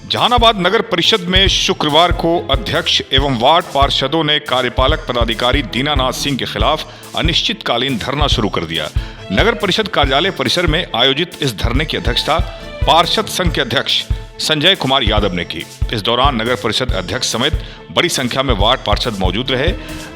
जहानाबाद नगर परिषद में शुक्रवार को अध्यक्ष एवं वार्ड पार्षदों ने कार्यपालक पदाधिकारी दीनानाथ सिंह के खिलाफ अनिश्चितकालीन धरना शुरू कर दिया। नगर परिषद कार्यालय परिसर में आयोजित इस धरने की अध्यक्षता पार्षद संघ के अध्यक्ष संजय कुमार यादव ने की। इस दौरान नगर परिषद अध्यक्ष समेत बड़ी संख्या में वार्ड पार्षद मौजूद रहे।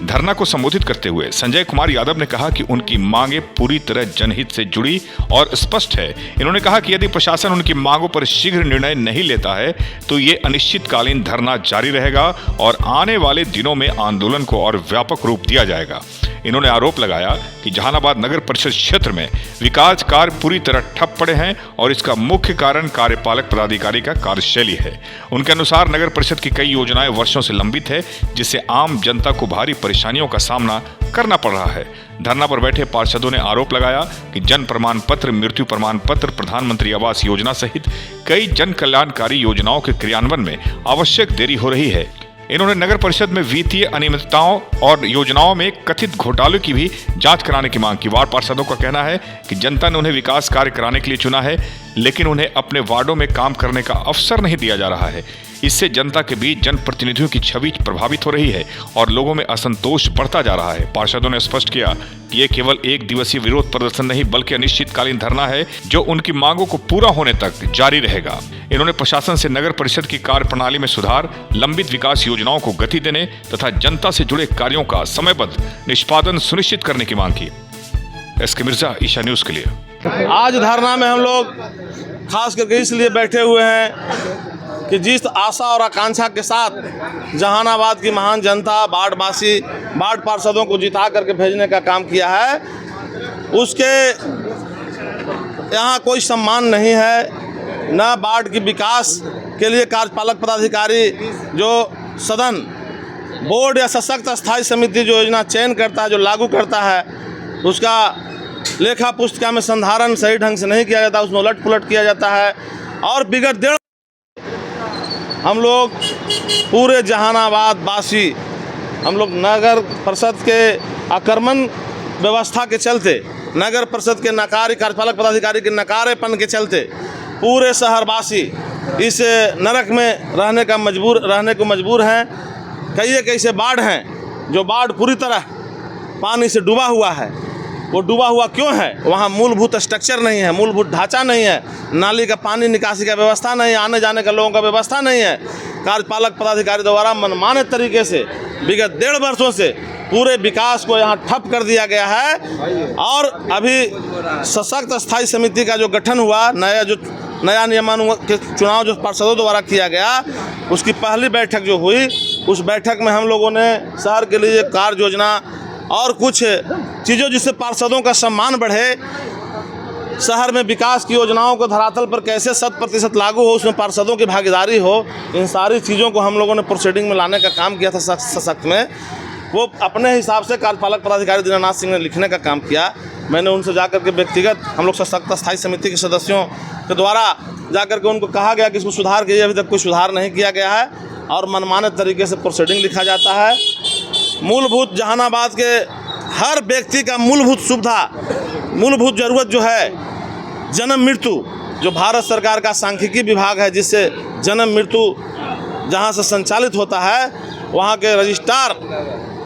धरना को संबोधित करते हुए संजय कुमार यादव ने कहा कि उनकी मांगे पूरी तरह जनहित से जुड़ी और स्पष्ट है। इन्होंने कहा कि यदि प्रशासन उनकी मांगों पर शीघ्र निर्णय नहीं लेता है तो ये अनिश्चितकालीन धरना जारी रहेगा और आने वाले दिनों में आंदोलन को और व्यापक रूप दिया जाएगा। इन्होंने आरोप लगाया कि जहानाबाद नगर परिषद क्षेत्र में विकास कार्य पूरी तरह ठप पड़े हैं और इसका मुख्य कारण कार्यपालक पदाधिकारी का कार्यशैली है। उनके अनुसार नगर परिषद की कई योजनाएं वर्षों से लंबित है, जिससे आम जनता को भारी परेशानियों का सामना करना पड़ रहा है। धरना पर बैठे पार्षदों ने आरोप लगाया कि जन प्रमाण पत्र, मृत्यु प्रमाण पत्र, प्रधानमंत्री आवास योजना सहित कई जन कल्याणकारी योजनाओं के क्रियान्वयन में आवश्यक देरी हो रही है। इन्होंने नगर परिषद में वित्तीय अनियमितताओं और योजनाओं में कथित घोटालों की भी जांच कराने की मांग की। वार्ड पार्षदों का कहना है कि जनता ने उन्हें विकास कार्य कराने के लिए चुना है, लेकिन उन्हें अपने वार्डों में काम करने का अवसर नहीं दिया जा रहा है। इससे जनता के बीच जनप्रतिनिधियों की छवि प्रभावित हो रही है और लोगों में असंतोष बढ़ता जा रहा है। पार्षदों ने स्पष्ट किया कि ये केवल एक दिवसीय विरोध प्रदर्शन नहीं बल्कि अनिश्चितकालीन धरना है जो उनकी मांगों को पूरा होने तक जारी रहेगा। इन्होंने प्रशासन से नगर परिषद की कार्य प्रणाली में सुधार, लंबित विकास योजनाओं को गति देने तथा जनता से जुड़े कार्यों का समयबद्ध निष्पादन सुनिश्चित करने की मांग की। एसके मिर्जा, ईशा न्यूज के लिए। आज धरना में हम लोग खास करके इसलिए बैठे हुए हैं कि जिस आशा और आकांक्षा के साथ जहानाबाद की महान जनता वार्डवासी वार्ड पार्षदों को जिता करके भेजने का काम किया है, उसके यहाँ कोई सम्मान नहीं है। न वार्ड की विकास के लिए कार्यपालक पदाधिकारी जो सदन बोर्ड या सशक्त स्थायी समिति जो योजना चयन करता है, जो लागू करता है, उसका लेखा पुस्तिका में संधारण सही ढंग से नहीं किया जाता, उसमें उलट पुलट किया जाता है। और बिगड़ डेढ़ हम लोग पूरे जहानाबाद वासी हम लोग नगर परिषद के आक्रमण व्यवस्था के चलते, नगर परिषद के नकारी कार्यपालक पदाधिकारी के नकारेपन के चलते पूरे शहरवासी इस नरक में रहने को मजबूर हैं। कई कैसे बाढ़ हैं जो बाढ़ पूरी तरह पानी से डूबा हुआ है। वो डूबा हुआ क्यों है? वहाँ मूलभूत स्ट्रक्चर नहीं है, मूलभूत ढांचा नहीं है, नाली का पानी निकासी का व्यवस्था नहीं है, आने जाने का लोगों का व्यवस्था नहीं है। कार्यपालक पदाधिकारी द्वारा मनमाने तरीके से विगत 1.5 वर्षों से पूरे विकास को यहाँ ठप कर दिया गया है। और अभी सशक्त स्थायी समिति का जो गठन हुआ, नया नियमानुसार के चुनाव जो पार्षदों द्वारा किया गया, उसकी पहली बैठक जो हुई, उस बैठक में हम लोगों ने शहर के लिए कार्य योजना और कुछ चीज़ों जिससे पार्षदों का सम्मान बढ़े, शहर में विकास की योजनाओं को धरातल पर कैसे 100% लागू हो, उसमें पार्षदों की भागीदारी हो, इन सारी चीज़ों को हम लोगों ने प्रोसीडिंग में लाने का काम किया था। सशक्त में वो अपने हिसाब से कार्यपालक पदाधिकारी दीनानाथ सिंह ने लिखने का काम किया। मैंने उनसे जाकर के व्यक्तिगत हम लोग सशक्त स्थायी समिति के सदस्यों के द्वारा जाकर के उनको कहा गया कि इसको सुधार कीजिए। अभी तक कोई सुधार नहीं किया गया है और मनमाने तरीके से प्रोसीडिंग लिखा जाता है। मूलभूत जहानाबाद के हर व्यक्ति का मूलभूत सुविधा, मूलभूत ज़रूरत जो है जन्म मृत्यु, जो भारत सरकार का सांख्यिकी विभाग है जिससे जन्म मृत्यु जहां से संचालित होता है, वहां के रजिस्ट्रार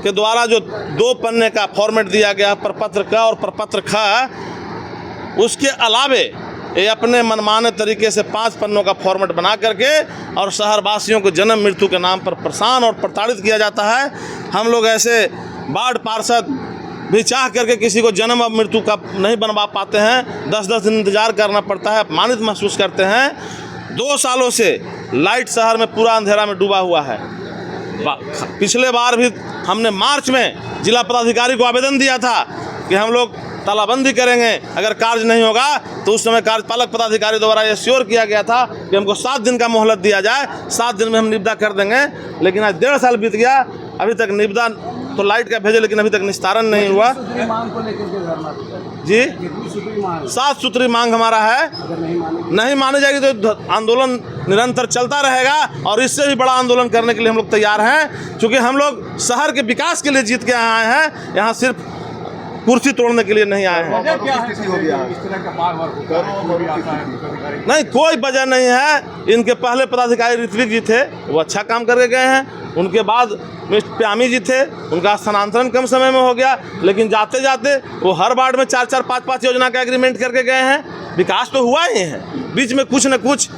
के द्वारा जो 2 पन्ने का फॉर्मेट दिया गया प्रपत्र क और प्रपत्र ख, उसके अलावे ये अपने मनमाने तरीके से 5 पन्नों का फॉर्मेट बना करके और शहरवासियों को जन्म मृत्यु के नाम पर परेशान और प्रताड़ित किया जाता है। हम लोग ऐसे वार्ड पार्षद भी चाह करके किसी को जन्म और मृत्यु का नहीं बनवा पाते हैं, 10-10 दिन इंतजार करना पड़ता है, अपमानित महसूस करते हैं। 2 सालों से लाइट शहर में पूरा अंधेरा में डूबा हुआ है। पिछले बार भी हमने मार्च में जिला पदाधिकारी को आवेदन दिया था कि हम लोग तालाबंदी करेंगे, अगर कार्य नहीं होगा तो उस समय कार्यपालक पदाधिकारी द्वारा ये श्योर किया गया था कि हमको 7 दिन का मोहलत दिया जाए, 7 दिन में हम निविदा कर देंगे। लेकिन आज 1.5 साल बीत गया, अभी तक निविदा तो लाइट का भेजे लेकिन अभी तक निस्तारण नहीं हुआ। जी 7 सूत्री मांग हमारा है, नहीं मानी जाएगी तो आंदोलन निरंतर चलता रहेगा और इससे भी बड़ा आंदोलन करने के लिए हम लोग तैयार हैं। क्योंकि हम लोग शहर के विकास के लिए जीत के आए हैं। यहाँ सिर्फ कुर्सी तोड़ने के लिए नहीं आए हैं। नहीं, कोई वजह नहीं है। इनके पहले पदाधिकारी ऋत्विक जी थे, वो अच्छा काम करके गए हैं। उनके बाद मिस्टर प्यामी जी थे, उनका स्थानांतरण कम समय में हो गया, लेकिन जाते जाते वो हर वार्ड में 4-4, 5-5 योजना का एग्रीमेंट करके गए हैं। विकास तो हुआ ही है। बीच में कुछ न कुछ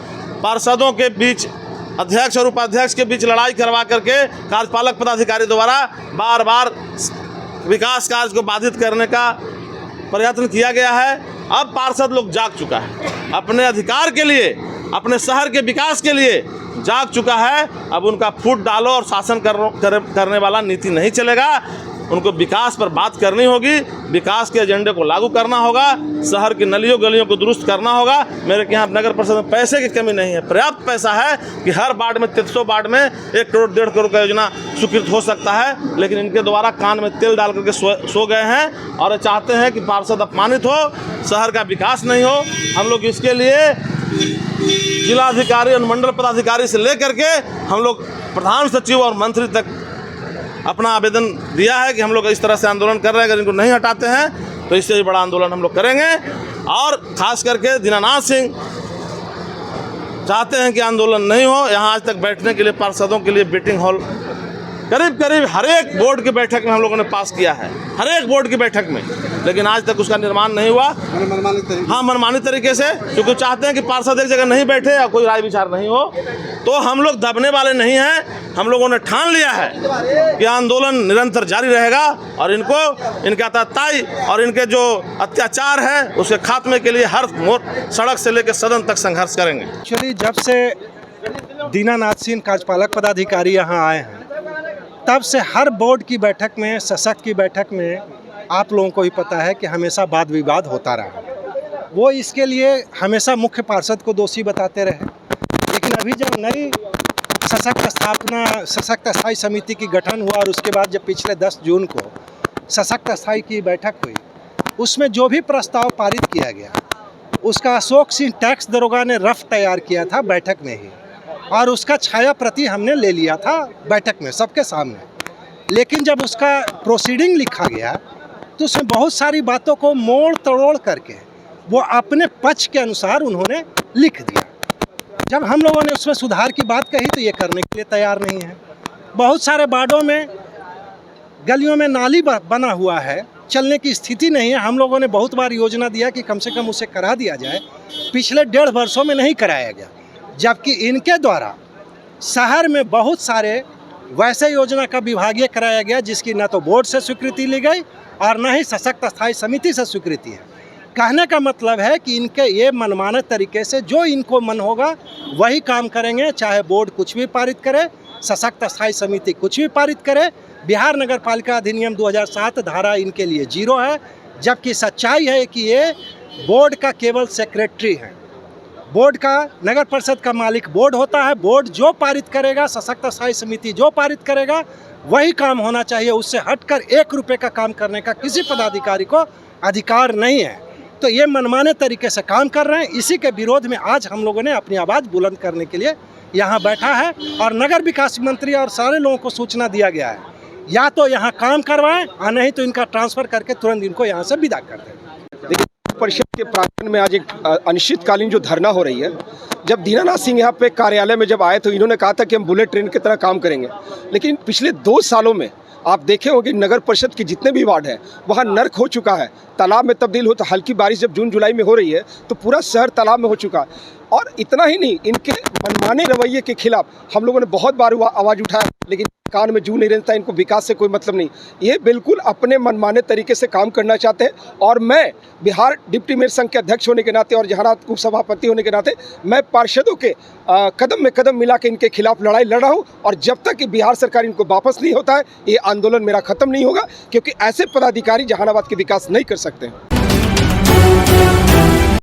पार्षदों के बीच, अध्यक्ष और उपाध्यक्ष के बीच लड़ाई करवा करके कार्यपालक पदाधिकारी द्वारा बार बार विकास कार्य को बाधित करने का प्रयत्न किया गया है। अब पार्षद लोग जाग चुका है, अपने अधिकार के लिए, अपने शहर के विकास के लिए जाग चुका है। अब उनका फूट डालो और शासन करने वाला नीति नहीं चलेगा। उनको विकास पर बात करनी होगी, विकास के एजेंडे को लागू करना होगा, शहर की नलियों गलियों को दुरुस्त करना होगा। मेरे के यहाँ नगर परिषद में पैसे की कमी नहीं है, पर्याप्त पैसा है कि हर वार्ड में 300 वार्ड में 1 करोड़ 1.5 करोड़ का योजना स्वीकृत हो सकता है। लेकिन इनके द्वारा कान में तेल डाल करके सो गए हैं और चाहते हैं कि पार्षद अपमानित हो, शहर का विकास नहीं हो। हम लोग इसके लिए जिलाधिकारी, अनुमंडल पदाधिकारी से लेकर के हम लोग प्रधान सचिव और मंत्री तक अपना आवेदन दिया है कि हम लोग इस तरह से आंदोलन कर रहे हैं। अगर इनको नहीं हटाते हैं तो इससे भी बड़ा आंदोलन हम लोग करेंगे। और खास करके दीनानाथ सिंह चाहते हैं कि आंदोलन नहीं हो। यहाँ आज तक बैठने के लिए पार्षदों के लिए वेटिंग हॉल करीब हर एक बोर्ड की बैठक में हम लोगों ने पास किया है, हर एक बोर्ड की बैठक में, लेकिन आज तक उसका निर्माण नहीं हुआ। हाँ, मनमानी तरीके से, क्योंकि चाहते हैं कि पार्षद एक जगह नहीं बैठे या कोई राय विचार नहीं हो। तो हम लोग दबने वाले नहीं हैं। हम लोगों ने ठान लिया है कि आंदोलन निरंतर जारी रहेगा और इनके आतताई और इनके जो अत्याचार है उसके खात्मे के लिए हर सड़क से लेकर सदन तक संघर्ष करेंगे। एक्चुअली जब से दीनानाथ सिंह कार्यपालक पदाधिकारी यहाँ आए हैं, तब से हर बोर्ड की बैठक में, सशक्त की बैठक में, आप लोगों को ही पता है कि हमेशा वाद विवाद होता रहा। वो इसके लिए हमेशा मुख्य पार्षद को दोषी बताते रहे। लेकिन अभी जब नई सशक्त स्थायी समिति की गठन हुआ और उसके बाद जब पिछले 10 जून को सशक्त स्थायी की बैठक हुई, उसमें जो भी प्रस्ताव पारित किया गया उसका अशोक सिंह टैक्स दरोगा ने रफ तैयार किया था बैठक में ही, और उसका छाया प्रति हमने ले लिया था बैठक में सबके सामने। लेकिन जब उसका प्रोसीडिंग लिखा गया तो उसमें बहुत सारी बातों को मोड़ तोड़ करके वो अपने पक्ष के अनुसार उन्होंने लिख दिया। जब हम लोगों ने उसमें सुधार की बात कही तो ये करने के लिए तैयार नहीं है। बहुत सारे वार्डों में, गलियों में नाली बना हुआ है, चलने की स्थिति नहीं है। हम लोगों ने बहुत बार योजना दिया कि कम से कम उसे करा दिया जाए, पिछले 1.5 वर्षों में नहीं कराया गया। जबकि इनके द्वारा शहर में बहुत सारे वैसे योजना का विभागीय कराया गया जिसकी न तो बोर्ड से स्वीकृति ली गई और न ही सशक्त स्थायी समिति से स्वीकृति है। कहने का मतलब है कि इनके ये मनमाने तरीके से जो इनको मन होगा वही काम करेंगे, चाहे बोर्ड कुछ भी पारित करे, सशक्त स्थायी समिति कुछ भी पारित करे। बिहार नगर पालिका अधिनियम 2007 धारा इनके लिए 0 है, जबकि सच्चाई है कि ये बोर्ड का केवल सेक्रेटरी है। बोर्ड का, नगर परिषद का मालिक बोर्ड होता है। बोर्ड जो पारित करेगा, सशक्त स्थायी समिति जो पारित करेगा वही काम होना चाहिए। उससे हटकर 1 रुपये का काम करने का किसी पदाधिकारी को अधिकार नहीं है। तो ये मनमाने तरीके से काम कर रहे हैं। इसी के विरोध में आज हम लोगों ने अपनी आवाज़ बुलंद करने के लिए यहाँ बैठा है और नगर विकास मंत्री और सारे लोगों को सूचना दिया गया है, या तो यहाँ काम करवाएं और नहीं तो इनका ट्रांसफ़र करके तुरंत इनको यहाँ से विदा कर दें। देखिए, परिषद के प्रांगण में आज एक अनिश्चितकालीन जो धरना हो रही है, जब दीनानाथ सिंह यहाँ पे कार्यालय में जब आए तो इन्होंने कहा था कि हम बुलेट ट्रेन की तरह काम करेंगे। लेकिन पिछले 2 सालों में आप देखे होंगे नगर परिषद के जितने भी वार्ड हैं वहाँ नर्क हो चुका है, तालाब में तब्दील होता। हल्की बारिश जब जून जुलाई में हो रही है तो पूरा शहर तालाब में हो चुका है। और इतना ही नहीं, इनके मनमाने रवैये के खिलाफ हम लोगों ने बहुत बार आवाज़ उठाया, लेकिन कान में जू नहीं रहता। इनको विकास से कोई मतलब नहीं, ये बिल्कुल अपने मनमाने तरीके से काम करना चाहते हैं। और मैं बिहार डिप्टी मेयर संघ के अध्यक्ष होने के नाते और जहानाबाद उप सभापति होने के नाते मैं पार्षदों के कदम में कदम मिला के इनके खिलाफ लड़ाई लड़ रहा हूँ। और जब तक कि बिहार सरकार इनको वापस नहीं होता है, ये आंदोलन मेरा खत्म नहीं होगा, क्योंकि ऐसे पदाधिकारी जहानाबाद के विकास नहीं कर सकते हैं।